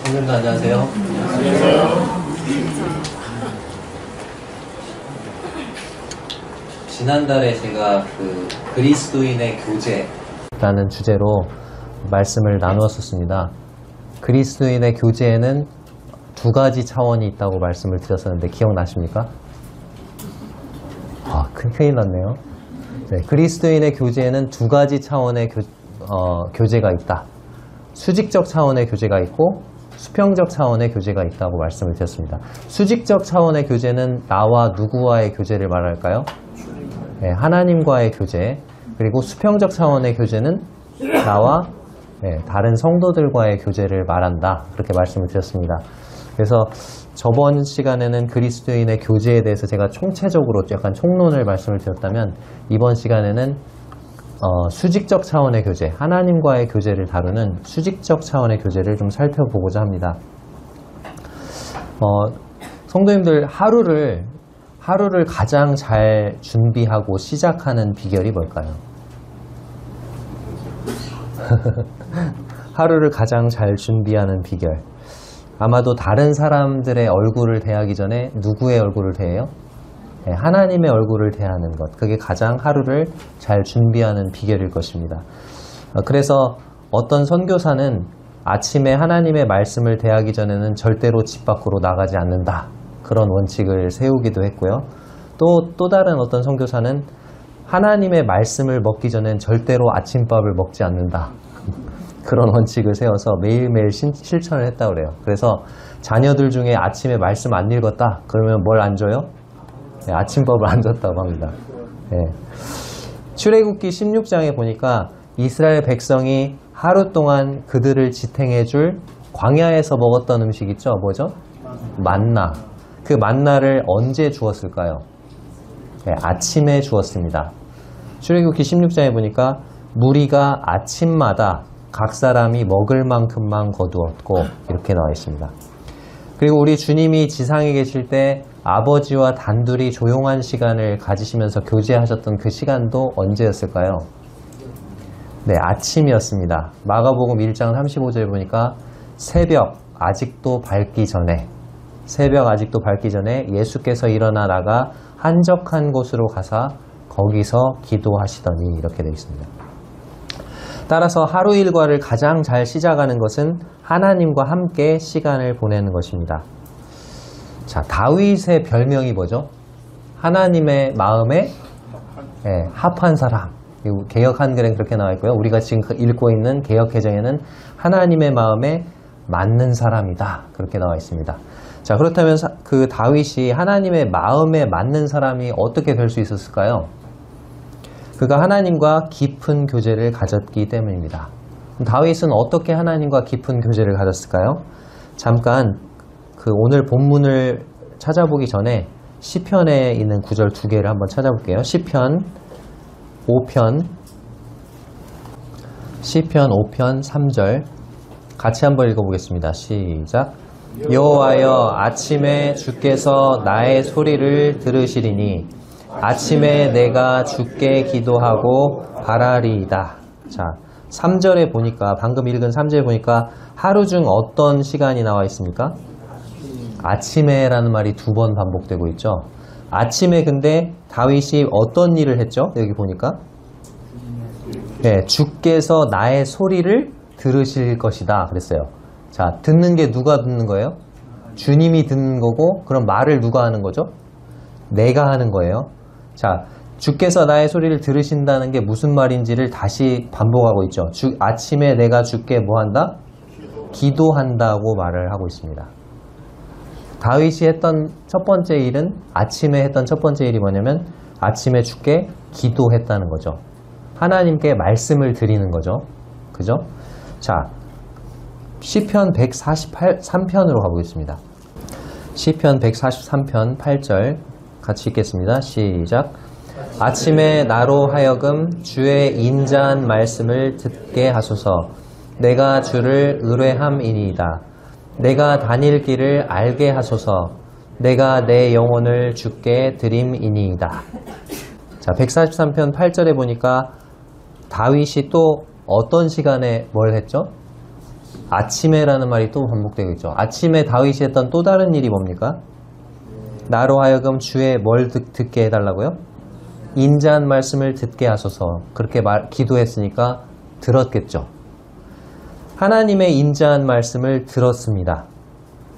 선생님도 안녕하세요. 지난달에 제가 그리스도인의 교제라는 주제로 말씀을 나누었었습니다. 그리스도인의 교제에는 두 가지 차원이 있다고 말씀을 드렸었는데 기억나십니까? 큰일 났네요. 네, 그리스도인의 교제에는 두 가지 차원의 교제가 있다. 수직적 차원의 교제가 있고 수평적 차원의 교제가 있다고 말씀을 드렸습니다. 수직적 차원의 교제는 나와 누구와의 교제를 말할까요? 네, 하나님과의 교제. 그리고 수평적 차원의 교제는 나와 다른 성도들과의 교제를 말한다. 그렇게 말씀을 드렸습니다. 그래서 저번 시간에는 그리스도인의 교제에 대해서 제가 총체적으로 약간 총론을 말씀을 드렸다면 이번 시간에는 수직적 차원의 교제, 하나님과의 교제를 다루는 수직적 차원의 교제를 좀 살펴보고자 합니다. 성도님들 하루를 가장 잘 준비하고 시작하는 비결이 뭘까요? 하루를 가장 잘 준비하는 비결. 아마도 다른 사람들의 얼굴을 대하기 전에 누구의 얼굴을 대해요? 네, 하나님의 얼굴을 대하는 것. 그게 가장 하루를 잘 준비하는 비결일 것입니다. 그래서 어떤 선교사는 아침에 하나님의 말씀을 대하기 전에는 절대로 집 밖으로 나가지 않는다. 그런 원칙을 세우기도 했고요. 또 다른 어떤 선교사는 하나님의 말씀을 먹기 전엔 절대로 아침밥을 먹지 않는다. 그런 원칙을 세워서 매일매일 실천을 했다고 그래요. 그래서 자녀들 중에 아침에 말씀 안 읽었다? 그러면 뭘 안 줘요? 네, 아침밥을 안 줬다고 합니다. 네. 출애굽기 16장에 보니까 이스라엘 백성이 하루 동안 그들을 지탱해 줄 광야에서 먹었던 음식 있죠? 뭐죠? 만나. 그 만나를 언제 주었을까요? 네, 아침에 주었습니다. 출애굽기 16장에 보니까 무리가 아침마다 각 사람이 먹을 만큼만 거두었고 이렇게 나와 있습니다. 그리고 우리 주님이 지상에 계실 때 아버지와 단둘이 조용한 시간을 가지시면서 교제하셨던 그 시간도 언제였을까요? 네, 아침이었습니다. 마가복음 1장 35절에 보니까 새벽 아직도 밝기 전에 예수께서 일어나 나가 한적한 곳으로 가사 거기서 기도하시더니 이렇게 되어 있습니다. 따라서 하루 일과를 가장 잘 시작하는 것은 하나님과 함께 시간을 보내는 것입니다. 자, 다윗의 별명이 뭐죠? 하나님의 마음에 합한 사람. 개역 한글엔 그렇게 나와 있고요. 우리가 지금 읽고 있는 개역 개정에는 하나님의 마음에 맞는 사람이다. 그렇게 나와 있습니다. 자, 그렇다면 그 다윗이 하나님의 마음에 맞는 사람이 어떻게 될 수 있었을까요? 그가 하나님과 깊은 교제를 가졌기 때문입니다. 다윗은 어떻게 하나님과 깊은 교제를 가졌을까요? 잠깐 오늘 본문을 찾아보기 전에 시편에 있는 구절 두 개를 한번 찾아볼게요. 시편 5편 3절 같이 한번 읽어보겠습니다. 시작. 여호와여 아침에 주께서 나의 소리를 들으시리니 아침에 내가 주께 기도하고 바라리이다. 자, 3절에 보니까 방금 읽은 3절에 보니까 하루 중 어떤 시간이 나와 있습니까? 아침에 라는 말이 두 번 반복되고 있죠. 아침에 근데 다윗이 어떤 일을 했죠? 여기 보니까 네, 주께서 나의 소리를 들으실 것이다 그랬어요. 자, 듣는 게 누가 듣는 거예요? 주님이 듣는 거고, 그럼 말을 누가 하는 거죠? 내가 하는 거예요. 자, 주께서 나의 소리를 들으신다는 게 무슨 말인지를 다시 반복하고 있죠. 아침에 내가 주께 뭐 한다? 기도한다고 말을 하고 있습니다. 다윗이 했던 첫 번째 일은, 아침에 했던 첫 번째 일이 뭐냐면 아침에 주께 기도했다는 거죠. 하나님께 말씀을 드리는 거죠. 그죠? 자, 시편 143편으로 가보겠습니다. 시편 143편 8절 같이 읽겠습니다. 시작. 아침에 나로 하여금 주의 인자한 말씀을 듣게 하소서. 내가 주를 의뢰함이니이다. 내가 다닐 길을 알게 하소서. 내가 내 영혼을 주께 드림이니이다. 자, 143편 8절에 보니까 다윗이 또 어떤 시간에 뭘 했죠? 아침에라는 말이 또 반복되고 있죠. 아침에 다윗이 했던 또 다른 일이 뭡니까? 나로 하여금 주의 뭘 듣게 해달라고요? 인자한 말씀을 듣게 하소서. 그렇게 기도했으니까 들었겠죠. 하나님의 인자한 말씀을 들었습니다.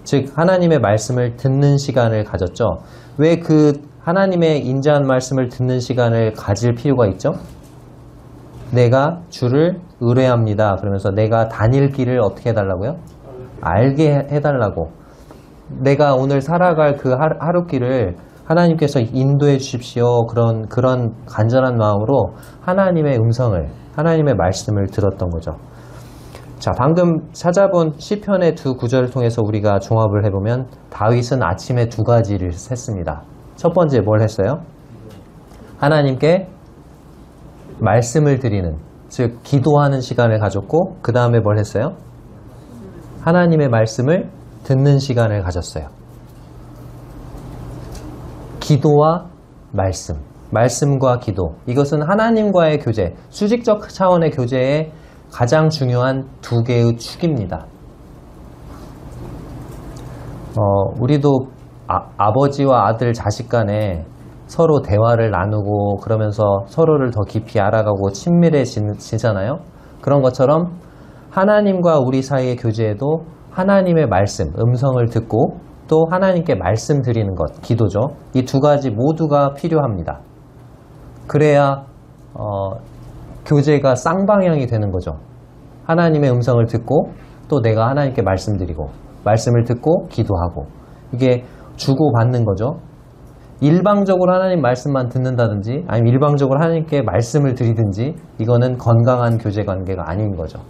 즉 하나님의 말씀을 듣는 시간을 가졌죠. 왜 그 하나님의 인자한 말씀을 듣는 시간을 가질 필요가 있죠? 내가 주를 의뢰합니다. 그러면서 내가 다닐 길을 어떻게 해달라고요? 알게 해달라고. 내가 오늘 살아갈 그 하루길을 하나님께서 인도해 주십시오. 그런 간절한 마음으로 하나님의 음성을, 하나님의 말씀을 들었던 거죠. 자, 방금 찾아본 시편의 두 구절을 통해서 우리가 종합을 해보면 다윗은 아침에 두 가지를 했습니다. 첫 번째 뭘 했어요? 하나님께 말씀을 드리는, 즉 기도하는 시간을 가졌고, 그 다음에 뭘 했어요? 하나님의 말씀을 듣는 시간을 가졌어요. 기도와 말씀, 말씀과 기도, 이것은 하나님과의 교제, 수직적 차원의 교제의 가장 중요한 두 개의 축입니다. 우리도 아버지와 아들, 자식 간에 서로 대화를 나누고 그러면서 서로를 더 깊이 알아가고 친밀해지잖아요. 그런 것처럼 하나님과 우리 사이의 교제에도 하나님의 말씀, 음성을 듣고 또 하나님께 말씀드리는 것, 기도죠. 이 두 가지 모두가 필요합니다. 그래야 교제가 쌍방향이 되는 거죠. 하나님의 음성을 듣고 또 내가 하나님께 말씀드리고, 말씀을 듣고 기도하고, 이게 주고받는 거죠. 일방적으로 하나님 말씀만 듣는다든지 아니면 일방적으로 하나님께 말씀을 드리든지 이거는 건강한 교제 관계가 아닌 거죠.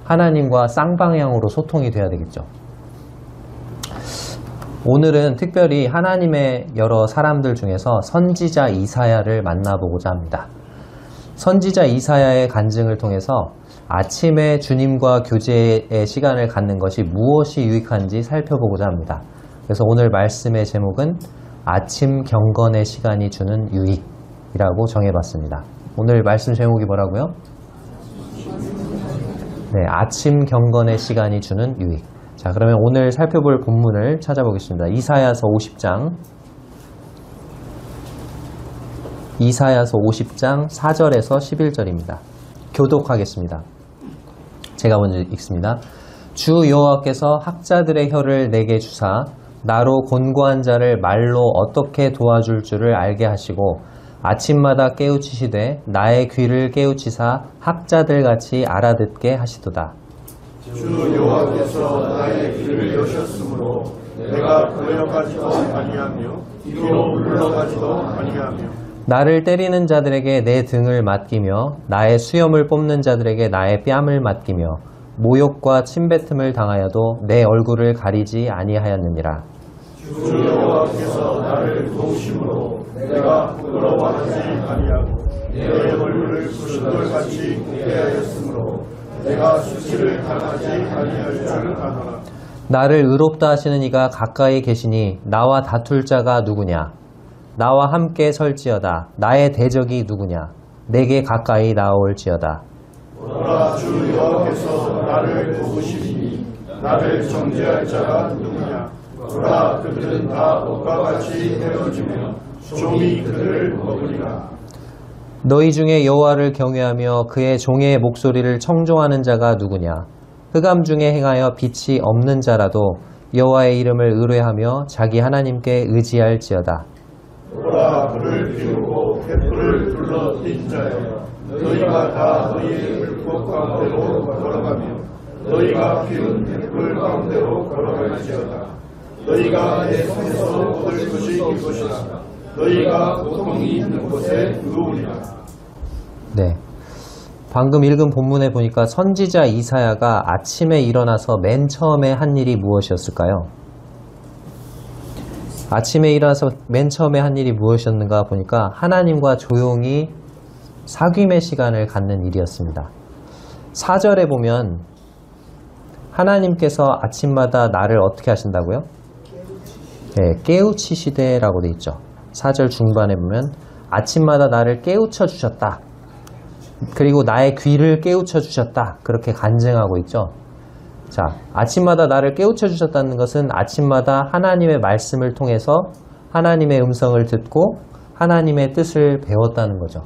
하나님과 쌍방향으로 소통이 돼야 되겠죠. 오늘은 특별히 하나님의 여러 사람들 중에서 선지자 이사야를 만나보고자 합니다. 선지자 이사야의 간증을 통해서 아침에 주님과 교제의 시간을 갖는 것이 무엇이 유익한지 살펴보고자 합니다. 그래서 오늘 말씀의 제목은 아침 경건의 시간이 주는 유익이라고 정해봤습니다. 오늘 말씀 제목이 뭐라고요? 네, 아침 경건의 시간이 주는 유익. 자, 그러면 오늘 살펴볼 본문을 찾아보겠습니다. 이사야서 50장 4절에서 11절입니다. 교독하겠습니다. 제가 먼저 읽습니다. 주 여호와께서 학자들의 혀를 내게 주사 나로 곤고한 자를 말로 어떻게 도와줄 줄을 알게 하시고 아침마다 깨우치시되 나의 귀를 깨우치사 학자들같이 알아듣게 하시도다. 주 여호와께서 나의 귀를 여셨으므로 내가 거역하지도 아니하며 뒤로 물러가지도 아니하며 나를 때리는 자들에게 내 등을 맡기며 나의 수염을 뽑는 자들에게 나의 뺨을 맡기며 모욕과 침뱉음을 당하여도 내 얼굴을 가리지 아니하였느니라. 주 여호와께서 나를 도우심으로 내가 부끄러워하지 아니하고 내 얼굴을 부실돌같이 굳게 하였으므로 내가 수치를 당하지 아니할 줄 아노라. 나를 의롭다 하시는 이가 가까이 계시니 나와 다툴 자가 누구냐? 나와 함께 설지어다. 나의 대적이 누구냐? 내게 가까이 나올지어다. 오라 주 여호와께서 나를 도우시리니 나를 정죄할 자가 누구냐? 오라 그들은 다 옷과 같이 헤어지며 종이 그들을 먹으리라. 너희 중에 여호와를 경외하며 그의 종의 목소리를 청종하는 자가 누구냐? 흑암 중에 행하여 빛이 없는 자라도 여호와의 이름을 의뢰하며 자기 하나님께 의지할지어다. 오라 불을 피우고 횃불을 둘러 띈 자여 너희가 다 너희의 불꽃 가운데로 걸어가며 너희가 피운 횃불 가운데로 걸어갈지어다. 너희가 내 손에서 얻을 것이 이것이다. 너희가 고통이 있는 곳에 누우리라. 네. 방금 읽은 본문에 보니까 선지자 이사야가 아침에 일어나서 맨 처음에 한 일이 무엇이었을까요? 아침에 일어나서 맨 처음에 한 일이 무엇이었는가 보니까 하나님과 조용히 사귐의 시간을 갖는 일이었습니다. 4절에 보면 하나님께서 아침마다 나를 어떻게 하신다고요? 네, 깨우치시되라고 되어 있죠. 4절 중반에 보면 아침마다 나를 깨우쳐 주셨다. 그리고 나의 귀를 깨우쳐 주셨다. 그렇게 간증하고 있죠. 자, 아침마다 나를 깨우쳐 주셨다는 것은 아침마다 하나님의 말씀을 통해서 하나님의 음성을 듣고 하나님의 뜻을 배웠다는 거죠.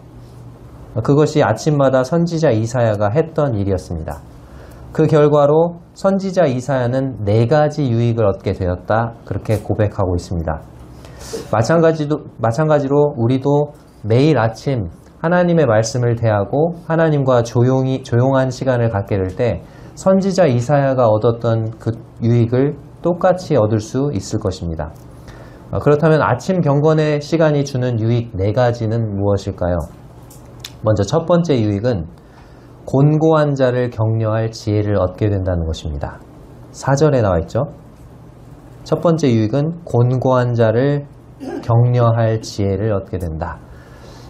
그것이 아침마다 선지자 이사야가 했던 일이었습니다. 그 결과로 선지자 이사야는 4가지 유익을 얻게 되었다. 그렇게 고백하고 있습니다. 마찬가지로 우리도 매일 아침 하나님의 말씀을 대하고 하나님과 조용한 시간을 갖게 될 때 선지자 이사야가 얻었던 그 유익을 똑같이 얻을 수 있을 것입니다. 그렇다면 아침 경건의 시간이 주는 유익 4가지는 무엇일까요? 먼저 첫 번째 유익은 곤고한 자를 격려할 지혜를 얻게 된다는 것입니다. 4절에 나와 있죠. 첫 번째 유익은 곤고한 자를 격려할 지혜를 얻게 된다.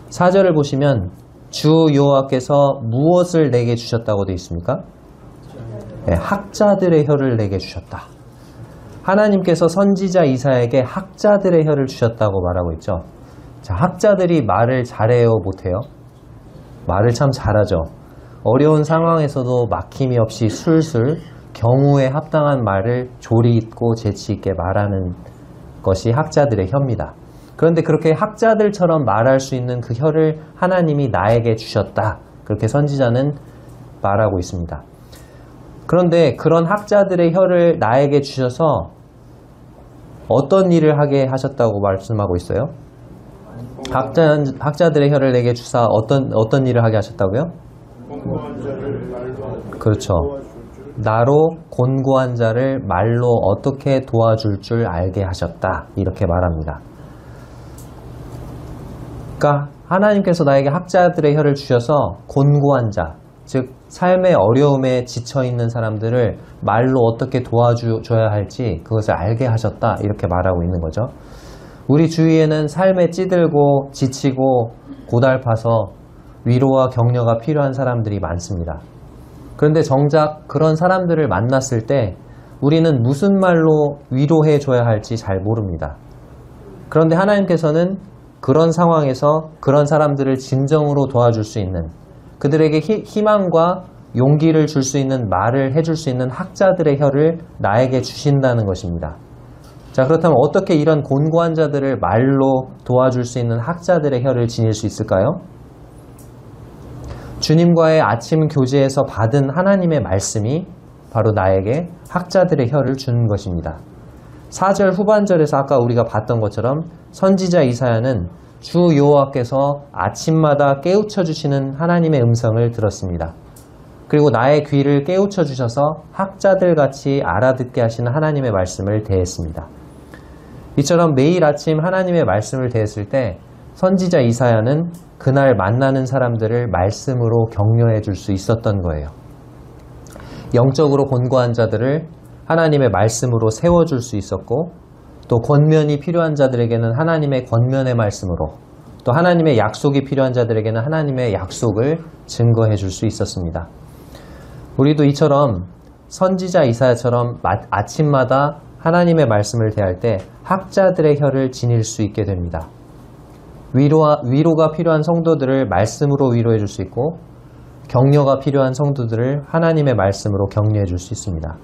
4절을 보시면 주 여호와께서 무엇을 내게 주셨다고 되어 있습니까? 네, 학자들의 혀를 내게 주셨다. 하나님께서 선지자 이사야에게 학자들의 혀를 주셨다고 말하고 있죠. 자, 학자들이 말을 잘해요, 못해요? 말을 참 잘하죠. 어려운 상황에서도 막힘이 없이 술술 경우에 합당한 말을 조리 있고 재치 있게 말하는 것이 학자들의 혀입니다. 그런데 그렇게 학자들처럼 말할 수 있는 그 혀를 하나님이 나에게 주셨다. 그렇게 선지자는 말하고 있습니다. 그런데 그런 학자들의 혀를 나에게 주셔서 어떤 일을 하게 하셨다고 말씀하고 있어요? 학자들의 혀를 내게 주사 어떤 일을 하게 하셨다고요? 그렇죠. 나로 곤고한 자를 말로 어떻게 도와줄 줄 알게 하셨다. 이렇게 말합니다. 그러니까 하나님께서 나에게 학자들의 혀를 주셔서 곤고한 자, 즉 삶의 어려움에 지쳐있는 사람들을 말로 어떻게 도와줘야 할지 그것을 알게 하셨다. 이렇게 말하고 있는 거죠. 우리 주위에는 삶에 찌들고 지치고 고달파서 위로와 격려가 필요한 사람들이 많습니다. 그런데 정작 그런 사람들을 만났을 때 우리는 무슨 말로 위로해 줘야 할지 잘 모릅니다. 그런데 하나님께서는 그런 상황에서 그런 사람들을 진정으로 도와줄 수 있는, 그들에게 희망과 용기를 줄 수 있는 말을 해줄 수 있는 학자들의 혀를 나에게 주신다는 것입니다. 자, 그렇다면 어떻게 이런 곤고한 자들을 말로 도와줄 수 있는 학자들의 혀를 지닐 수 있을까요? 주님과의 아침 교제에서 받은 하나님의 말씀이 바로 나에게 학자들의 혀를 주는 것입니다. 4절 후반절에서 아까 우리가 봤던 것처럼 선지자 이사야는 주 여호와께서 아침마다 깨우쳐 주시는 하나님의 음성을 들었습니다. 그리고 나의 귀를 깨우쳐 주셔서 학자들같이 알아듣게 하시는 하나님의 말씀을 대했습니다. 이처럼 매일 아침 하나님의 말씀을 대했을 때 선지자 이사야는 그날 만나는 사람들을 말씀으로 격려해 줄 수 있었던 거예요. 영적으로 곤고한 자들을 하나님의 말씀으로 세워줄 수 있었고, 또 권면이 필요한 자들에게는 하나님의 권면의 말씀으로, 또 하나님의 약속이 필요한 자들에게는 하나님의 약속을 증거해 줄 수 있었습니다. 우리도 이처럼 선지자 이사야처럼 아침마다 하나님의 말씀을 대할 때 학자들의 혀를 지닐 수 있게 됩니다. 위로가 필요한 성도들을 말씀으로 위로해 줄 수 있고, 격려가 필요한 성도들을 하나님의 말씀으로 격려해 줄 수 있습니다.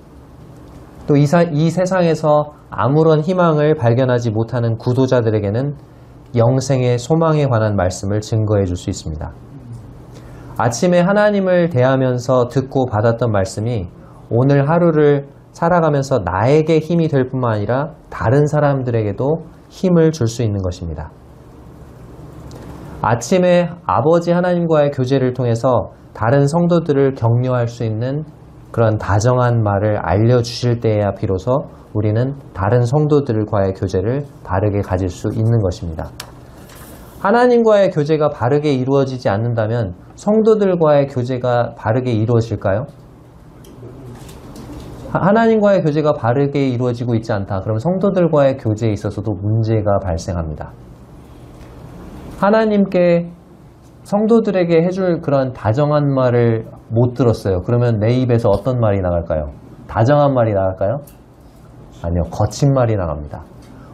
또 이 세상에서 아무런 희망을 발견하지 못하는 구도자들에게는 영생의 소망에 관한 말씀을 증거해 줄 수 있습니다. 아침에 하나님을 대하면서 듣고 받았던 말씀이 오늘 하루를 살아가면서 나에게 힘이 될 뿐만 아니라 다른 사람들에게도 힘을 줄 수 있는 것입니다. 아침에 아버지 하나님과의 교제를 통해서 다른 성도들을 격려할 수 있는 그런 다정한 말을 알려주실 때에야 비로소 우리는 다른 성도들과의 교제를 바르게 가질 수 있는 것입니다. 하나님과의 교제가 바르게 이루어지지 않는다면 성도들과의 교제가 바르게 이루어질까요? 하나님과의 교제가 바르게 이루어지고 있지 않다. 그럼 성도들과의 교제에 있어서도 문제가 발생합니다. 하나님께 성도들에게 해줄 그런 다정한 말을 못 들었어요. 그러면 내 입에서 어떤 말이 나갈까요? 다정한 말이 나갈까요? 아니요. 거친 말이 나갑니다.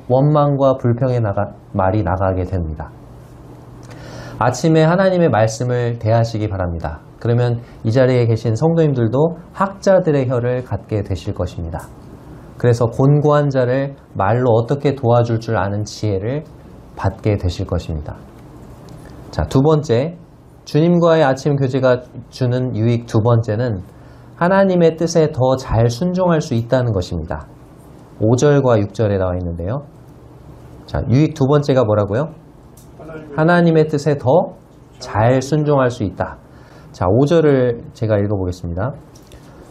원망과 불평의 말이 나가게 됩니다. 아침에 하나님의 말씀을 대하시기 바랍니다. 그러면 이 자리에 계신 성도님들도 학자들의 혀를 갖게 되실 것입니다. 그래서 곤고한 자를 말로 어떻게 도와줄 줄 아는 지혜를 받게 되실 것입니다. 자, 두 번째, 주님과의 아침 교제가 주는 유익 두 번째는 하나님의 뜻에 더 잘 순종할 수 있다는 것입니다. 5절과 6절에 나와 있는데요. 자, 유익 두 번째가 뭐라고요? 하나님의 뜻에 더 잘 순종할 수 있다. 자, 5절을 제가 읽어보겠습니다.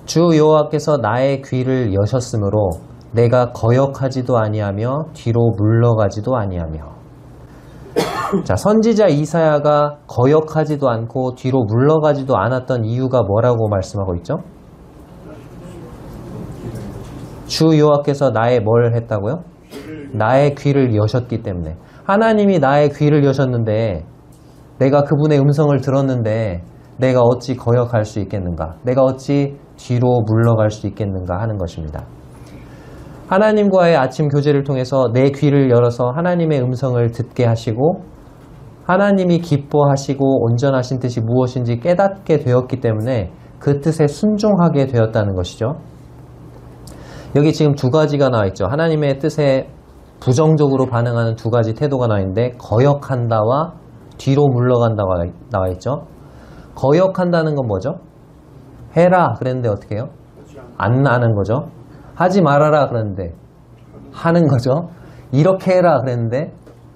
주 여호와께서 나의 귀를 여셨으므로 내가 거역하지도 아니하며 뒤로 물러가지도 아니하며. 자, 선지자 이사야가 거역하지도 않고 뒤로 물러가지도 않았던 이유가 뭐라고 말씀하고 있죠? 주 여호와께서 나의 뭘 했다고요? 나의 귀를 여셨기 때문에. 하나님이 나의 귀를 여셨는데 내가 그분의 음성을 들었는데 내가 어찌 거역할 수 있겠는가? 내가 어찌 뒤로 물러갈 수 있겠는가 하는 것입니다. 하나님과의 아침 교제를 통해서 내 귀를 열어서 하나님의 음성을 듣게 하시고 하나님이 기뻐하시고 온전하신 뜻이 무엇인지 깨닫게 되었기 때문에 그 뜻에 순종하게 되었다는 것이죠. 여기 지금 두 가지가 나와 있죠. 하나님의 뜻에 부정적으로 반응하는 두 가지 태도가 나와 있는데 거역한다와 뒤로 물러간다가 나와 있죠. 거역한다는 건 뭐죠? 해라 그랬는데 어떻게 해요? 안 하는 거죠. 하지 말아라 그랬는데 하는 거죠. 이렇게 해라 그랬는데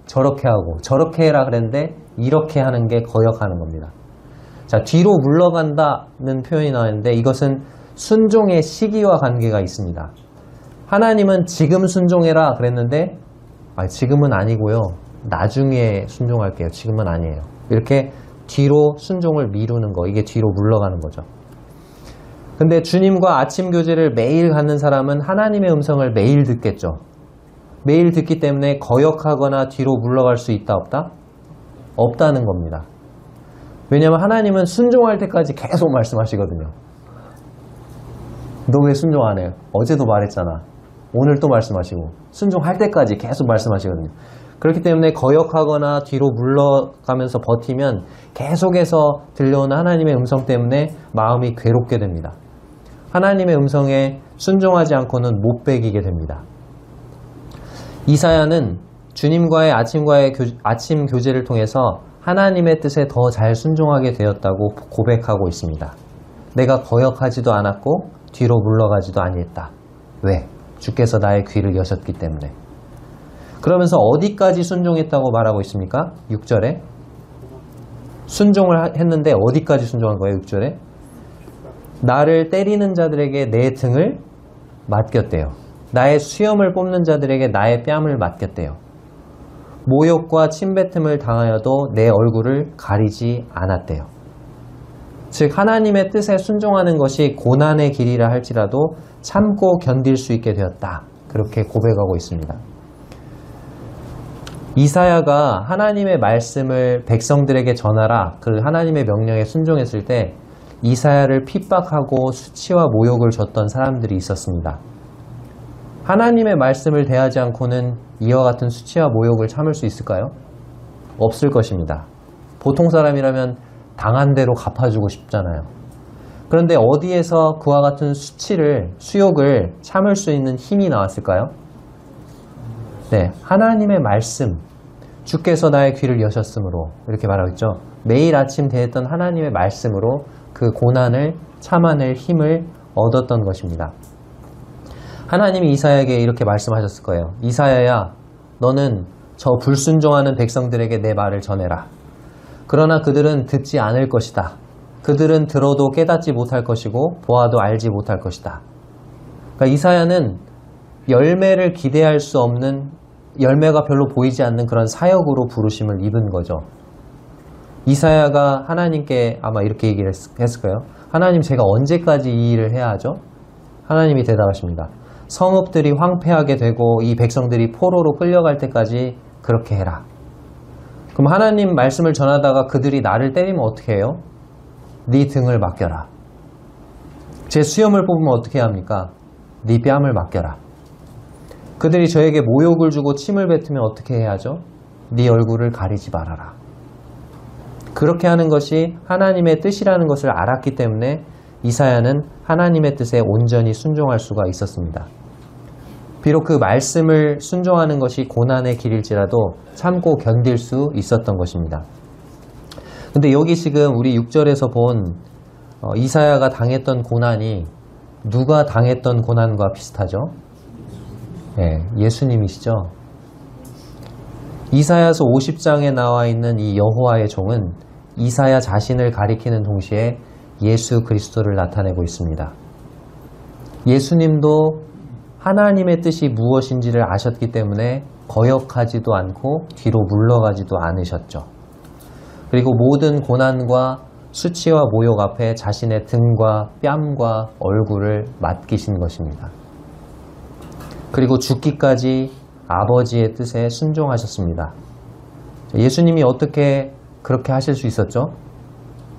저렇게 하고 저렇게 해라 그랬는데 이렇게 하는 게 거역하는 겁니다. 자, 뒤로 물러간다는 표현이 나왔는데 이것은 순종의 시기와 관계가 있습니다. 하나님은 지금 순종해라 그랬는데 지금은 아니고요. 나중에 순종할게요. 지금은 아니에요. 이렇게 뒤로 순종을 미루는 거, 이게 뒤로 물러가는 거죠. 근데 주님과 아침 교제를 매일 갖는 사람은 하나님의 음성을 매일 듣겠죠. 매일 듣기 때문에 거역하거나 뒤로 물러갈 수 있다 없다? 없다는 겁니다. 왜냐하면 하나님은 순종할 때까지 계속 말씀하시거든요. 너 왜 순종 안 해? 어제도 말했잖아. 오늘 또 말씀하시고 순종할 때까지 계속 말씀하시거든요. 그렇기 때문에 거역하거나 뒤로 물러가면서 버티면 계속해서 들려오는 하나님의 음성 때문에 마음이 괴롭게 됩니다. 하나님의 음성에 순종하지 않고는 못 배기게 됩니다. 이사야는 주님과의 아침 교제를 통해서 하나님의 뜻에 더 잘 순종하게 되었다고 고백하고 있습니다. 내가 거역하지도 않았고 뒤로 물러가지도 아니했다. 왜? 주께서 나의 귀를 여셨기 때문에. 그러면서 어디까지 순종했다고 말하고 있습니까? 6절에 순종을 했는데 어디까지 순종한 거예요? 6절에 나를 때리는 자들에게 내 등을 맡겼대요. 나의 수염을 뽑는 자들에게 나의 뺨을 맡겼대요. 모욕과 침뱉음을 당하여도 내 얼굴을 가리지 않았대요. 즉 하나님의 뜻에 순종하는 것이 고난의 길이라 할지라도 참고 견딜 수 있게 되었다. 그렇게 고백하고 있습니다. 이사야가 하나님의 말씀을 백성들에게 전하라, 그 하나님의 명령에 순종했을 때 이사야를 핍박하고 수치와 모욕을 줬던 사람들이 있었습니다. 하나님의 말씀을 대하지 않고는 이와 같은 수치와 모욕을 참을 수 있을까요? 없을 것입니다. 보통 사람이라면 당한 대로 갚아주고 싶잖아요. 그런데 어디에서 그와 같은 수욕을 참을 수 있는 힘이 나왔을까요? 네, 하나님의 말씀, 주께서 나의 귀를 여셨으므로 이렇게 말하고 있죠. 매일 아침 대했던 하나님의 말씀으로 그 고난을 참아낼 힘을 얻었던 것입니다. 하나님이 이사야에게 이렇게 말씀하셨을 거예요. 이사야야, 너는 저 불순종하는 백성들에게 내 말을 전해라. 그러나 그들은 듣지 않을 것이다. 그들은 들어도 깨닫지 못할 것이고 보아도 알지 못할 것이다. 그러니까 이사야는 열매를 기대할 수 없는, 열매가 별로 보이지 않는 그런 사역으로 부르심을 입은 거죠. 이사야가 하나님께 아마 이렇게 얘기를 했을 거예요. 하나님, 제가 언제까지 이 일을 해야 하죠? 하나님이 대답하십니다. 성읍들이 황폐하게 되고 이 백성들이 포로로 끌려갈 때까지 그렇게 해라. 그럼 하나님 말씀을 전하다가 그들이 나를 때리면 어떻게 해요? 네 등을 맡겨라. 제 수염을 뽑으면 어떻게 합니까? 네 뺨을 맡겨라. 그들이 저에게 모욕을 주고 침을 뱉으면 어떻게 해야죠? 네 얼굴을 가리지 말아라. 그렇게 하는 것이 하나님의 뜻이라는 것을 알았기 때문에 이사야는 하나님의 뜻에 온전히 순종할 수가 있었습니다. 비록 그 말씀을 순종하는 것이 고난의 길일지라도 참고 견딜 수 있었던 것입니다. 근데 여기 지금 우리 6절에서 본 이사야가 당했던 고난이 누가 당했던 고난과 비슷하죠? 네, 예수님이시죠. 이사야서 50장에 나와 있는 이 여호와의 종은 이사야 자신을 가리키는 동시에 예수 그리스도를 나타내고 있습니다. 예수님도 하나님의 뜻이 무엇인지를 아셨기 때문에 거역하지도 않고 뒤로 물러가지도 않으셨죠. 그리고 모든 고난과 수치와 모욕 앞에 자신의 등과 뺨과 얼굴을 맡기신 것입니다. 그리고 죽기까지 아버지의 뜻에 순종하셨습니다. 예수님이 어떻게 그렇게 하실 수 있었죠?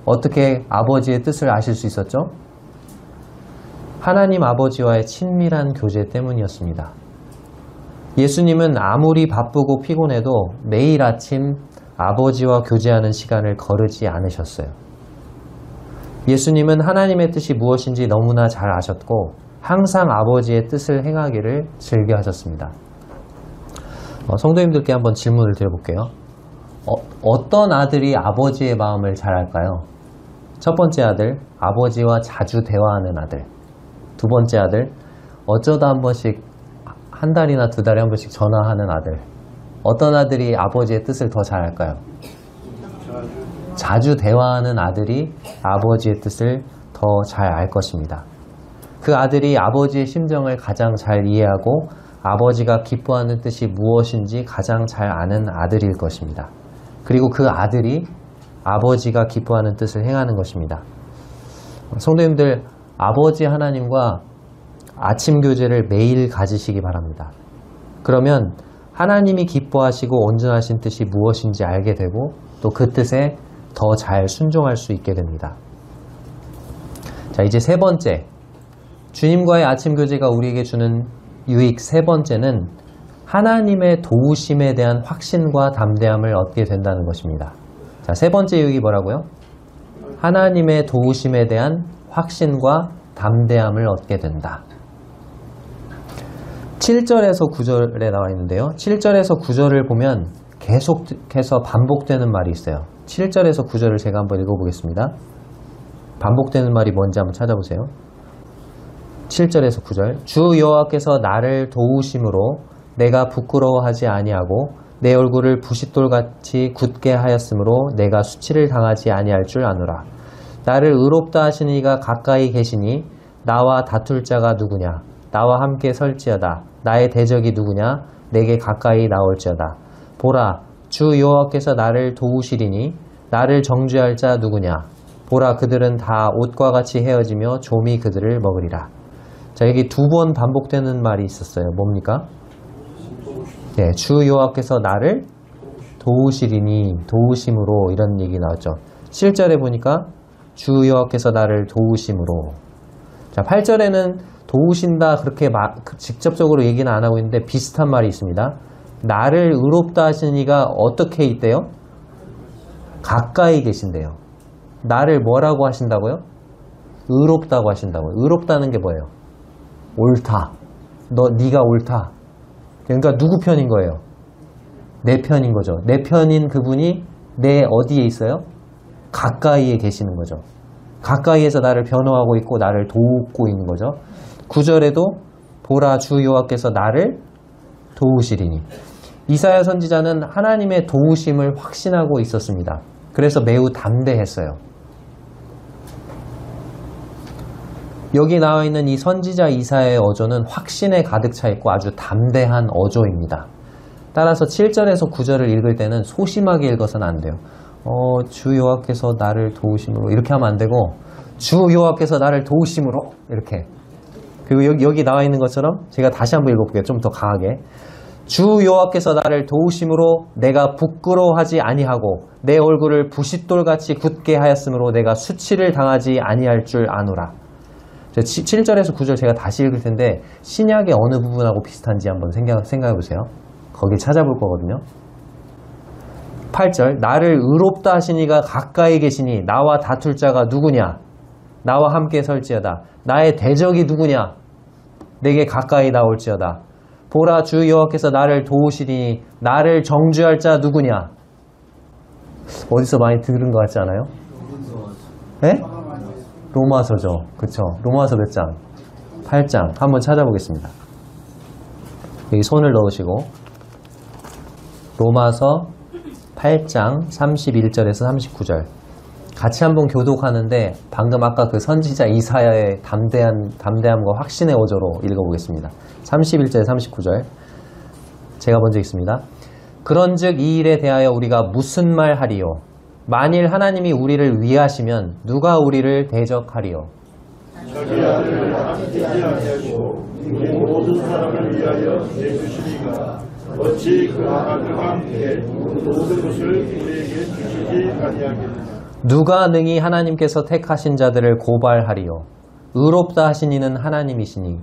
어떻게 아버지의 뜻을 아실 수 있었죠? 하나님 아버지와의 친밀한 교제 때문이었습니다. 예수님은 아무리 바쁘고 피곤해도 매일 아침 아버지와 교제하는 시간을 거르지 않으셨어요. 예수님은 하나님의 뜻이 무엇인지 너무나 잘 아셨고 항상 아버지의 뜻을 행하기를 즐겨 하셨습니다. 성도님들께 한번 질문을 드려볼게요. 어떤 아들이 아버지의 마음을 잘 알까요? 첫 번째 아들, 아버지와 자주 대화하는 아들. 두 번째 아들, 어쩌다 한 번씩, 한 달이나 두 달에 한 번씩 전화하는 아들. 어떤 아들이 아버지의 뜻을 더 잘 알까요? 자주 대화하는 아들이 아버지의 뜻을 더 잘 알 것입니다. 그 아들이 아버지의 심정을 가장 잘 이해하고 아버지가 기뻐하는 뜻이 무엇인지 가장 잘 아는 아들일 것입니다. 그리고 그 아들이 아버지가 기뻐하는 뜻을 행하는 것입니다. 성도님들, 아버지 하나님과 아침 교제를 매일 가지시기 바랍니다. 그러면 하나님이 기뻐하시고 온전하신 뜻이 무엇인지 알게 되고 또 그 뜻에 더 잘 순종할 수 있게 됩니다. 자, 이제 세 번째, 주님과의 아침 교제가 우리에게 주는 유익 세 번째는 하나님의 도우심에 대한 확신과 담대함을 얻게 된다는 것입니다. 자, 세 번째 유익이 뭐라고요? 하나님의 도우심에 대한 확신과 담대함을 얻게 된다. 7절에서 9절에 나와 있는데요. 7절에서 9절을 보면 계속해서 반복되는 말이 있어요. 7절에서 9절을 제가 한번 읽어보겠습니다. 반복되는 말이 뭔지 한번 찾아보세요. 7절에서 9절. 주 여호와께서 나를 도우심으로 내가 부끄러워하지 아니하고 내 얼굴을 부싯돌같이 굳게 하였으므로 내가 수치를 당하지 아니할 줄 아노라. 나를 의롭다 하시는 이가 가까이 계시니 나와 다툴 자가 누구냐? 나와 함께 설지어다. 나의 대적이 누구냐? 내게 가까이 나올지어다. 보라, 주 여호와께서 나를 도우시리니 나를 정죄할 자 누구냐? 보라, 그들은 다 옷과 같이 헤어지며 좀이 그들을 먹으리라. 자, 여기 두 번 반복되는 말이 있었어요. 뭡니까? 네, 주 여호와께서 나를 도우시리니, 도우심으로, 이런 얘기 나왔죠. 7절에 보니까 주 여호와께서 나를 도우심으로. 자, 8절에는 도우신다 그렇게 직접적으로 얘기는 안 하고 있는데 비슷한 말이 있습니다. 나를 의롭다 하시는 이가 어떻게 있대요? 가까이 계신대요. 나를 뭐라고 하신다고요? 의롭다고 하신다고요. 의롭다는 게 뭐예요? 옳다. 네가 옳다. 그러니까 누구 편인 거예요? 내 편인 거죠. 내 편인 그분이 내 어디에 있어요? 가까이에 계시는 거죠. 가까이에서 나를 변호하고 있고 나를 돕고 있는 거죠. 9절에도 보라, 주 여호와께서 나를 도우시리니. 이사야 선지자는 하나님의 도우심을 확신하고 있었습니다. 그래서 매우 담대했어요. 여기 나와 있는 이 선지자 이사야의 어조는 확신에 가득 차 있고 아주 담대한 어조입니다. 따라서 7절에서 9절을 읽을 때는 소심하게 읽어서는 안 돼요. 주 여호와께서 나를 도우심으로, 이렇게 하면 안 되고 주 여호와께서 나를 도우심으로, 이렇게. 그리고 여기 나와 있는 것처럼 제가 다시 한번 읽어볼게요. 좀 더 강하게. 주 여호와께서 나를 도우심으로 내가 부끄러워하지 아니하고 내 얼굴을 부싯돌같이 굳게 하였으므로 내가 수치를 당하지 아니할 줄 아노라. 7절에서 9절 제가 다시 읽을 텐데 신약의 어느 부분하고 비슷한지 한번 생각해 보세요. 거기 찾아볼 거거든요. 8절 나를 의롭다 하시니가 가까이 계시니 나와 다툴 자가 누구냐? 나와 함께 설지어다. 나의 대적이 누구냐? 내게 가까이 나올지어다. 보라 주 여호와께서 나를 도우시리니 나를 정죄할 자 누구냐? 어디서 많이 들은 것 같지 않아요? 네? 로마서죠. 그쵸? 로마서 몇 장? 8장. 한번 찾아보겠습니다. 여기 손을 넣으시고 로마서 8장 31절에서 39절 같이 한번 교독하는데 방금 아까 그 선지자 이사야의 담대함과 확신의 어조로 읽어보겠습니다. 31절 39절 제가 먼저 읽습니다. 그런즉 이 일에 대하여 우리가 무슨 말 하리요? 만일 하나님이 우리를 위하시면 누가 우리를 대적하리요? 자기 아들을 아끼지 아니하시고 모든 사람을 위하여 내주시니가 어찌 그 아들과 함께 모든 것을 우리에게 주시지 아니하겠느냐. 누가 능히 하나님께서 택하신 자들을 고발하리요? 의롭다 하신 이는 하나님이시니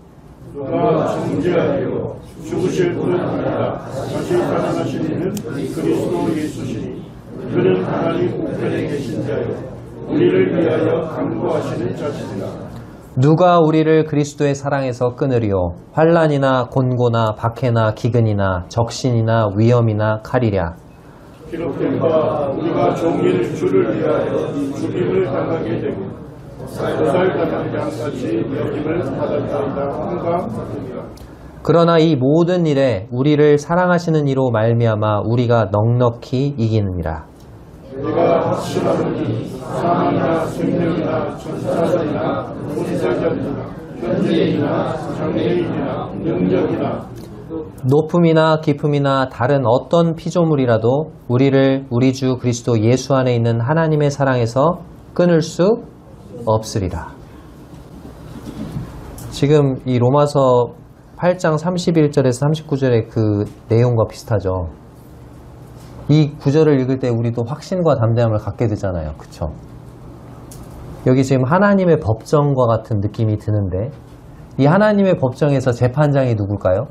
누가 정죄하리요? 죽으실 분은 아니라 다시 살아나신 이는 그리스도 예수시니 그는 하나님 우편에 계신 자요 우리를 위하여 간구하시는 자시니라. 누가 우리를 그리스도의 사랑에서 끊으리요? 환난이나 곤고나 박해나 기근이나 적신이나 위험이나 칼이랴. 기록된 바 우리가 종일 주를 위하여 죽임을 당하게 되고 살살당한 양같이 여김을 받았다이다 한가 같으니라. 그러나 이 모든 일에 우리를 사랑하시는 이로 말미암아 우리가 넉넉히 이기느니라. 내가 확신하노니 사망이나 생명이나 천사들이나 군사자들이나 현재이나 장래이나 능력이나 높음이나 깊음이나 다른 어떤 피조물이라도 우리를 우리 주 그리스도 예수 안에 있는 하나님의 사랑에서 끊을 수 없으리라. 지금 이 로마서 8장 31절에서 39절의 그 내용과 비슷하죠. 이 구절을 읽을 때 우리도 확신과 담대함을 갖게 되잖아요. 그쵸? 여기 지금 하나님의 법정과 같은 느낌이 드는데 이 하나님의 법정에서 재판장이 누굴까요?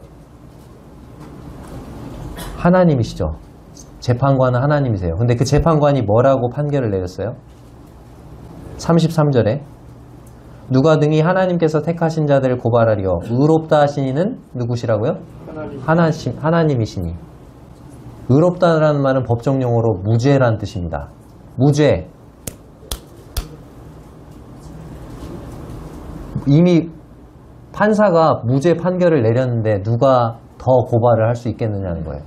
하나님이시죠. 재판관은 하나님이세요. 근데 그 재판관이 뭐라고 판결을 내렸어요? 33절에 누가 등이 하나님께서 택하신 자들을 고발하리요? 의롭다 하신 이는 누구시라고요? 하나님이시니. 의롭다라는 말은 법정용어로 무죄라는 뜻입니다. 무죄. 이미 판사가 무죄 판결을 내렸는데 누가 더 고발을 할 수 있겠느냐는 거예요.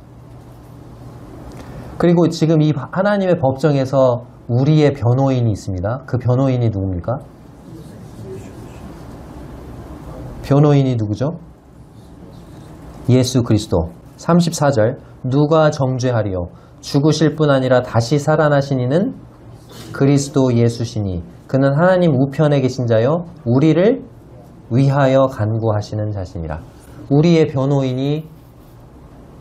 그리고 지금 이 하나님의 법정에서 우리의 변호인이 있습니다. 그 변호인이 누굽니까? 변호인이 누구죠? 예수 그리스도. 34절 누가 정죄하리요? 죽으실 뿐 아니라 다시 살아나신 이는 그리스도 예수시니 그는 하나님 우편에 계신 자요 우리를 위하여 간구하시는 자시니라. 우리의 변호인이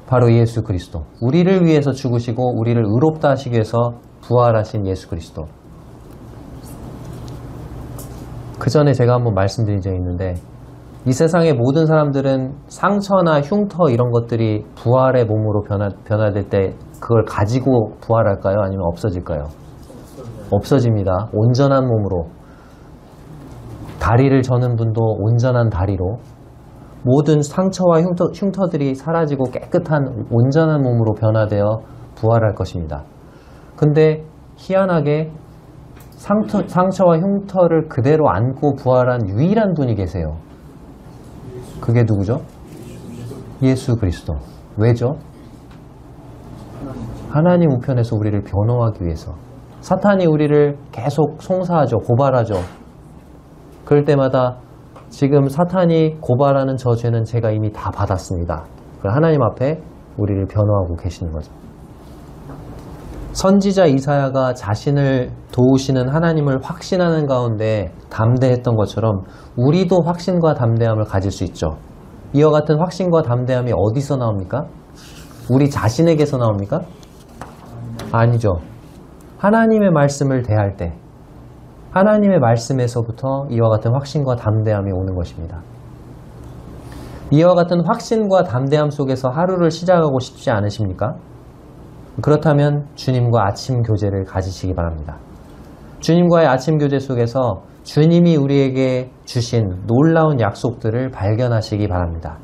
바로 예수 그리스도. 우리를 위해서 죽으시고 우리를 의롭다 하시기 위해서 부활하신 예수 그리스도. 그 전에 제가 한번 말씀드린 적이 있는데 이 세상의 모든 사람들은 상처나 흉터 이런 것들이 부활의 몸으로 변화될 때 그걸 가지고 부활할까요? 아니면 없어질까요? 없어집니다. 온전한 몸으로. 다리를 저는 분도 온전한 다리로 모든 상처와 흉터들이 사라지고 깨끗한 온전한 몸으로 변화되어 부활할 것입니다. 근데 희한하게 상처와 흉터를 그대로 안고 부활한 유일한 분이 계세요. 그게 누구죠? 예수 그리스도. 왜죠? 하나님 우편에서 우리를 변호하기 위해서. 사탄이 우리를 계속 송사하죠. 고발하죠. 그럴 때마다 지금 사탄이 고발하는 저 죄는 제가 이미 다 받았습니다. 하나님 앞에 우리를 변호하고 계시는 거죠. 선지자 이사야가 자신을 도우시는 하나님을 확신하는 가운데 담대했던 것처럼 우리도 확신과 담대함을 가질 수 있죠. 이와 같은 확신과 담대함이 어디서 나옵니까? 우리 자신에게서 나옵니까? 아니죠. 하나님의 말씀을 대할 때 하나님의 말씀에서부터 이와 같은 확신과 담대함이 오는 것입니다. 이와 같은 확신과 담대함 속에서 하루를 시작하고 싶지 않으십니까? 그렇다면 주님과 아침 교제를 가지시기 바랍니다. 주님과의 아침 교제 속에서 주님이 우리에게 주신 놀라운 약속들을 발견하시기 바랍니다.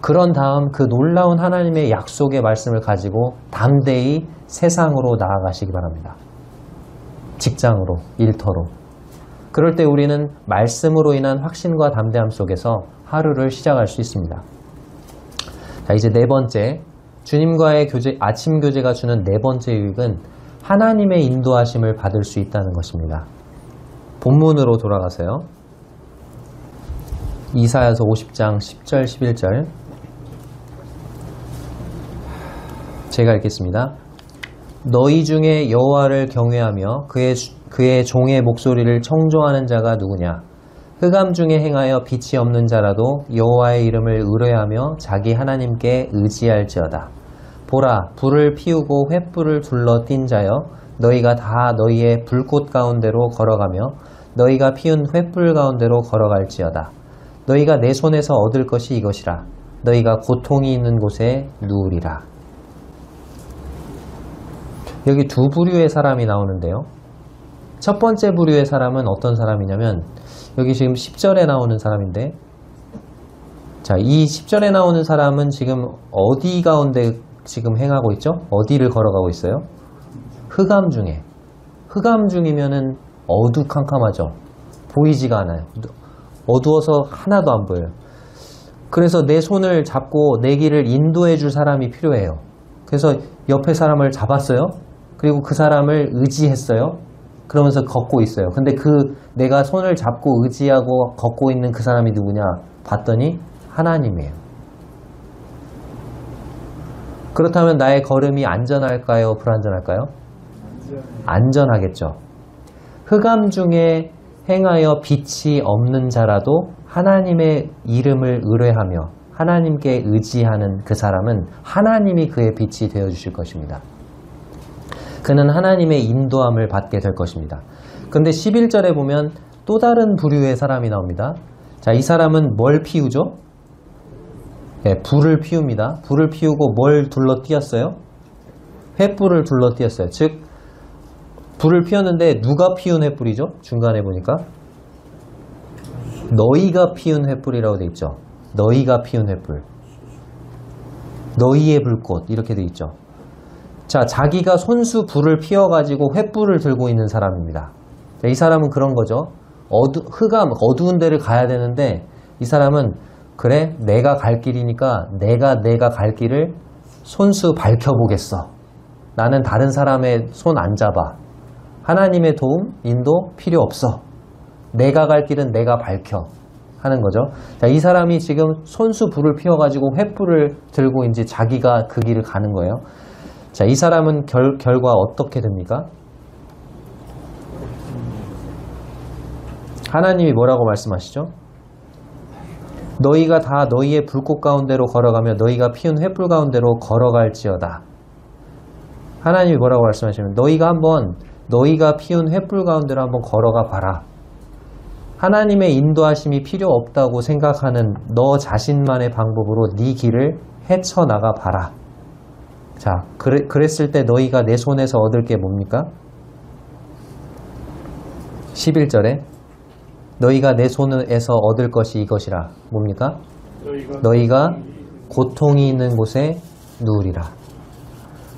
그런 다음 그 놀라운 하나님의 약속의 말씀을 가지고 담대히 세상으로 나아가시기 바랍니다. 직장으로, 일터로. 그럴 때 우리는 말씀으로 인한 확신과 담대함 속에서 하루를 시작할 수 있습니다. 자, 이제 네 번째, 주님과의 교제, 아침 교제가 주는 네 번째 유익은 하나님의 인도하심을 받을 수 있다는 것입니다. 본문으로 돌아가세요. 이사야서 50장 10절 11절 제가 읽겠습니다. 너희 중에 여호와를 경외하며 그의 종의 목소리를 청종하는 자가 누구냐? 흑암 중에 행하여 빛이 없는 자라도 여호와의 이름을 의뢰하며 자기 하나님께 의지할지어다. 보라, 불을 피우고 횃불을 둘러 띈 자여, 너희가 다 너희의 불꽃 가운데로 걸어가며 너희가 피운 횃불 가운데로 걸어갈지어다. 너희가 내 손에서 얻을 것이 이것이라. 너희가 고통이 있는 곳에 누우리라. 여기 두 부류의 사람이 나오는데요. 첫 번째 부류의 사람은 어떤 사람이냐면 여기 지금 10절에 나오는 사람인데, 자, 이 10절에 나오는 사람은 지금 어디 가운데 지금 행하고 있죠? 어디를 걸어가고 있어요? 흑암 중에. 흑암 중이면은 어두캄캄하죠. 보이지가 않아요. 어두워서 하나도 안 보여요. 그래서 내 손을 잡고 내 길을 인도해 줄 사람이 필요해요. 그래서 옆에 사람을 잡았어요. 그리고 그 사람을 의지했어요. 그러면서 걷고 있어요. 근데 내가 손을 잡고 의지하고 걷고 있는 그 사람이 누구냐 봤더니 하나님이에요. 그렇다면 나의 걸음이 안전할까요? 불안전할까요? 안전하겠죠. 흑암 중에 행하여 빛이 없는 자라도 하나님의 이름을 의뢰하며 하나님께 의지하는 그 사람은 하나님이 그의 빛이 되어주실 것입니다. 그는 하나님의 인도함을 받게 될 것입니다. 그런데 11절에 보면 또 다른 부류의 사람이 나옵니다. 자, 이 사람은 뭘 피우죠? 네, 불을 피웁니다. 불을 피우고 뭘 둘러띄었어요? 횃불을 둘러띄었어요. 즉 불을 피웠는데 누가 피운 횃불이죠? 중간에 보니까 너희가 피운 횃불이라고 되어 있죠. 너희가 피운 횃불, 너희의 불꽃 이렇게 되어 있죠. 자, 자기가 손수 불을 피워가지고 횃불을 들고 있는 사람입니다. 자, 이 사람은 그런 거죠. 흑암, 어두운 데를 가야 되는데 이 사람은 그래, 내가 갈 길이니까 내가 갈 길을 손수 밝혀보겠어. 나는 다른 사람의 손 안 잡아. 하나님의 도움, 인도 필요 없어. 내가 갈 길은 내가 밝혀. 하는 거죠. 자, 이 사람이 지금 손수 불을 피워가지고 횃불을 들고 이제 자기가 그 길을 가는 거예요. 자, 이 사람은 결과 어떻게 됩니까? 하나님이 뭐라고 말씀하시죠? 너희가 다 너희의 불꽃 가운데로 걸어가며 너희가 피운 횃불 가운데로 걸어갈지어다. 하나님이 뭐라고 말씀하시면 너희가 피운 횃불 가운데로 한번 걸어가 봐라. 하나님의 인도하심이 필요 없다고 생각하는 너 자신만의 방법으로 네 길을 헤쳐나가 봐라. 자, 그랬을 때 너희가 내 손에서 얻을 게 뭡니까? 11절에 너희가 내 손에서 얻을 것이 이것이라. 뭡니까? 너희가 고통이 있는 곳에 누우리라.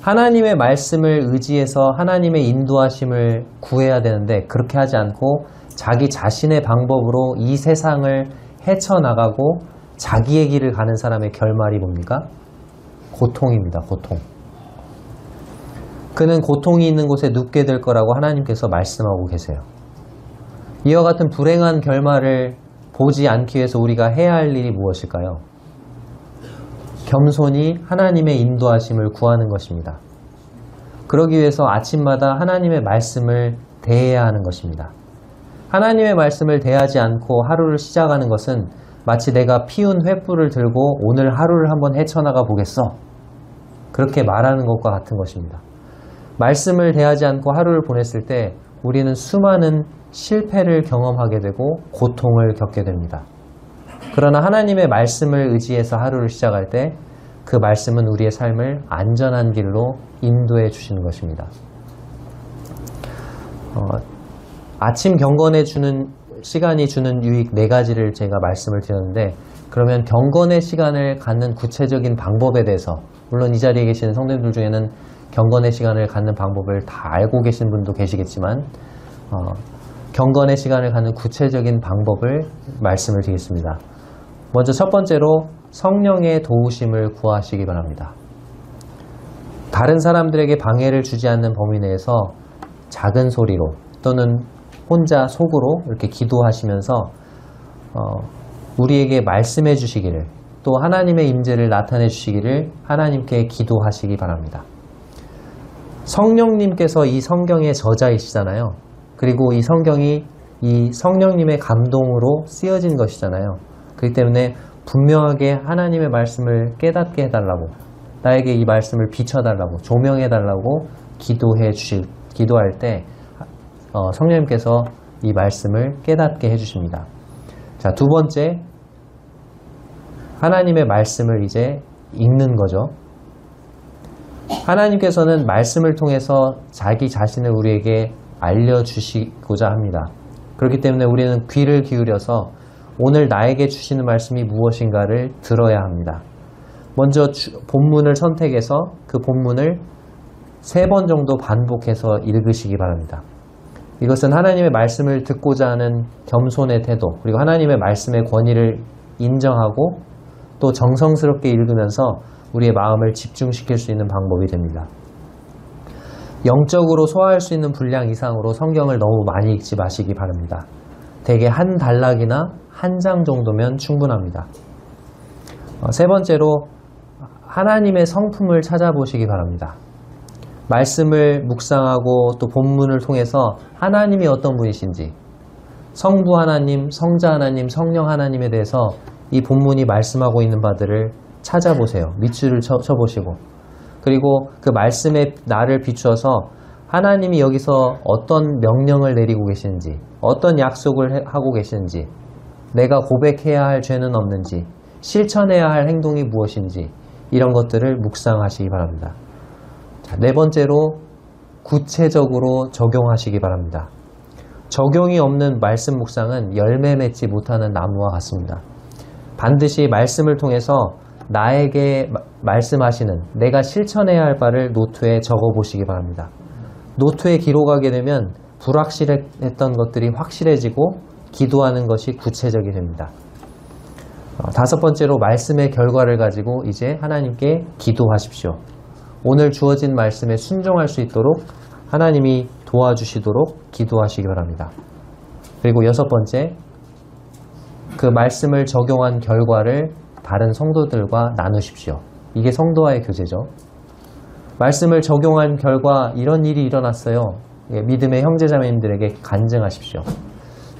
하나님의 말씀을 의지해서 하나님의 인도하심을 구해야 되는데 그렇게 하지 않고 자기 자신의 방법으로 이 세상을 헤쳐나가고 자기의 길을 가는 사람의 결말이 뭡니까? 고통입니다. 고통. 그는 고통이 있는 곳에 눕게 될 거라고 하나님께서 말씀하고 계세요. 이와 같은 불행한 결말을 보지 않기 위해서 우리가 해야 할 일이 무엇일까요? 겸손히 하나님의 인도하심을 구하는 것입니다. 그러기 위해서 아침마다 하나님의 말씀을 대해야 하는 것입니다. 하나님의 말씀을 대하지 않고 하루를 시작하는 것은 마치 내가 피운 횃불을 들고 오늘 하루를 한번 헤쳐나가 보겠어. 그렇게 말하는 것과 같은 것입니다. 말씀을 대하지 않고 하루를 보냈을 때 우리는 수많은 실패를 경험하게 되고 고통을 겪게 됩니다. 그러나 하나님의 말씀을 의지해서 하루를 시작할 때 그 말씀은 우리의 삶을 안전한 길로 인도해 주시는 것입니다. 아침 경건해 주는 시간이 주는 유익 4가지를 제가 말씀을 드렸는데, 그러면 경건의 시간을 갖는 구체적인 방법에 대해서, 물론 이 자리에 계시는 성도님들 중에는 경건의 시간을 갖는 방법을 다 알고 계신 분도 계시겠지만 경건의 시간을 갖는 구체적인 방법을 말씀을 드리겠습니다. 먼저 첫 번째로 성령의 도우심을 구하시기 바랍니다. 다른 사람들에게 방해를 주지 않는 범위 내에서 작은 소리로 또는 혼자 속으로 이렇게 기도하시면서 우리에게 말씀해 주시기를, 또 하나님의 임재를 나타내 주시기를 하나님께 기도하시기 바랍니다. 성령님께서 이 성경의 저자이시잖아요. 그리고 이 성경이 이 성령님의 감동으로 쓰여진 것이잖아요. 그렇기 때문에 분명하게 하나님의 말씀을 깨닫게 해달라고, 나에게 이 말씀을 비춰달라고, 조명해달라고 기도할 때 성령님께서 이 말씀을 깨닫게 해주십니다. 자, 두 번째, 하나님의 말씀을 이제 읽는 거죠. 하나님께서는 말씀을 통해서 자기 자신을 우리에게 알려주시고자 합니다. 그렇기 때문에 우리는 귀를 기울여서 오늘 나에게 주시는 말씀이 무엇인가를 들어야 합니다. 먼저 본문을 선택해서 그 본문을 3번 정도 반복해서 읽으시기 바랍니다. 이것은 하나님의 말씀을 듣고자 하는 겸손의 태도, 그리고 하나님의 말씀의 권위를 인정하고 또 정성스럽게 읽으면서 우리의 마음을 집중시킬 수 있는 방법이 됩니다. 영적으로 소화할 수 있는 분량 이상으로 성경을 너무 많이 읽지 마시기 바랍니다. 대개 한 단락이나 한 장 정도면 충분합니다. 세 번째로 하나님의 성품을 찾아보시기 바랍니다. 말씀을 묵상하고 또 본문을 통해서 하나님이 어떤 분이신지, 성부 하나님, 성자 하나님, 성령 하나님에 대해서 이 본문이 말씀하고 있는 바들을 찾아보세요. 밑줄을 쳐보시고, 그리고 그 말씀에 나를 비추어서 하나님이 여기서 어떤 명령을 내리고 계시는지, 어떤 약속을 하고 계시는지, 내가 고백해야 할 죄는 없는지, 실천해야 할 행동이 무엇인지, 이런 것들을 묵상하시기 바랍니다. 자, 4번째로 구체적으로 적용하시기 바랍니다. 적용이 없는 말씀 묵상은 열매 맺지 못하는 나무와 같습니다. 반드시 말씀을 통해서 나에게 말씀하시는, 내가 실천해야 할 바를 노트에 적어보시기 바랍니다. 노트에 기록하게 되면 불확실했던 것들이 확실해지고 기도하는 것이 구체적이 됩니다. 5번째로 말씀의 결과를 가지고 이제 하나님께 기도하십시오. 오늘 주어진 말씀에 순종할 수 있도록 하나님이 도와주시도록 기도하시기 바랍니다. 그리고 6번째, 그 말씀을 적용한 결과를 다른 성도들과 나누십시오. 이게 성도와의 교제죠. 말씀을 적용한 결과 이런 일이 일어났어요. 믿음의 형제자매님들에게 간증하십시오.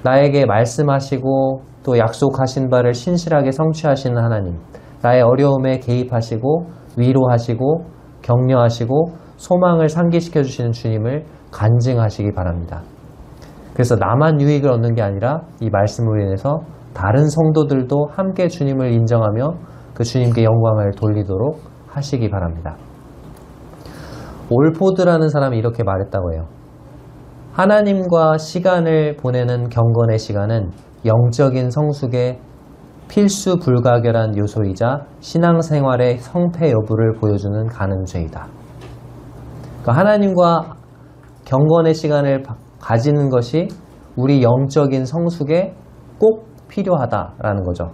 나에게 말씀하시고 또 약속하신 바를 신실하게 성취하시는 하나님, 나의 어려움에 개입하시고 위로하시고 격려하시고 소망을 상기시켜 주시는 주님을 간증하시기 바랍니다. 그래서 나만 유익을 얻는 게 아니라 이 말씀으로 인해서 다른 성도들도 함께 주님을 인정하며 그 주님께 영광을 돌리도록 하시기 바랍니다. 올포드라는 사람이 이렇게 말했다고 해요. 하나님과 시간을 보내는 경건의 시간은 영적인 성숙의 필수 불가결한 요소이자 신앙생활의 성패 여부를 보여주는 가늠죄이다. 그러니까 하나님과 경건의 시간을 가지는 것이 우리 영적인 성숙에 꼭 필요하다라는 거죠.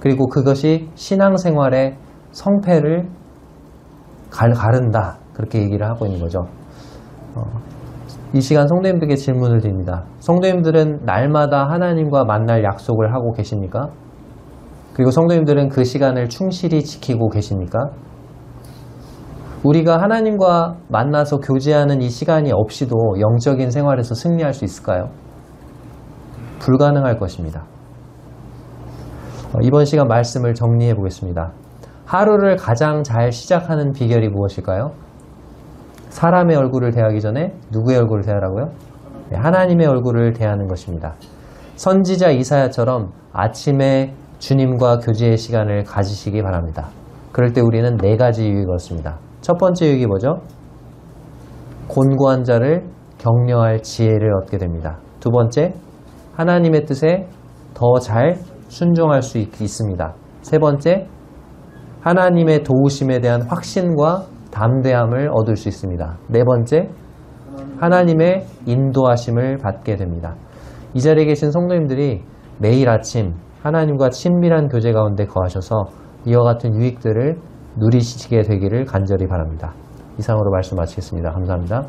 그리고 그것이 신앙생활의 성패를 가른다, 그렇게 얘기를 하고 있는 거죠. 이 시간 성도님들에게 질문을 드립니다. 성도님들은 날마다 하나님과 만날 약속을 하고 계십니까? 그리고 성도님들은 그 시간을 충실히 지키고 계십니까? 우리가 하나님과 만나서 교제하는 이 시간이 없이도 영적인 생활에서 승리할 수 있을까요? 불가능할 것입니다. 이번 시간 말씀을 정리해 보겠습니다. 하루를 가장 잘 시작하는 비결이 무엇일까요? 사람의 얼굴을 대하기 전에 누구의 얼굴을 대하라고요? 네, 하나님의 얼굴을 대하는 것입니다. 선지자 이사야처럼 아침에 주님과 교제의 시간을 가지시기 바랍니다. 그럴 때 우리는 4가지 유익을 얻습니다. 첫 번째 유익이 뭐죠? 곤고한 자를 격려할 지혜를 얻게 됩니다. 두 번째, 하나님의 뜻에 더 잘 순종할 수 있습니다. 세 번째, 하나님의 도우심에 대한 확신과 담대함을 얻을 수 있습니다. 네 번째, 하나님의 인도하심을 받게 됩니다. 이 자리에 계신 성도님들이 매일 아침 하나님과 친밀한 교제 가운데 거하셔서 이와 같은 유익들을 누리시게 되기를 간절히 바랍니다. 이상으로 말씀 마치겠습니다. 감사합니다.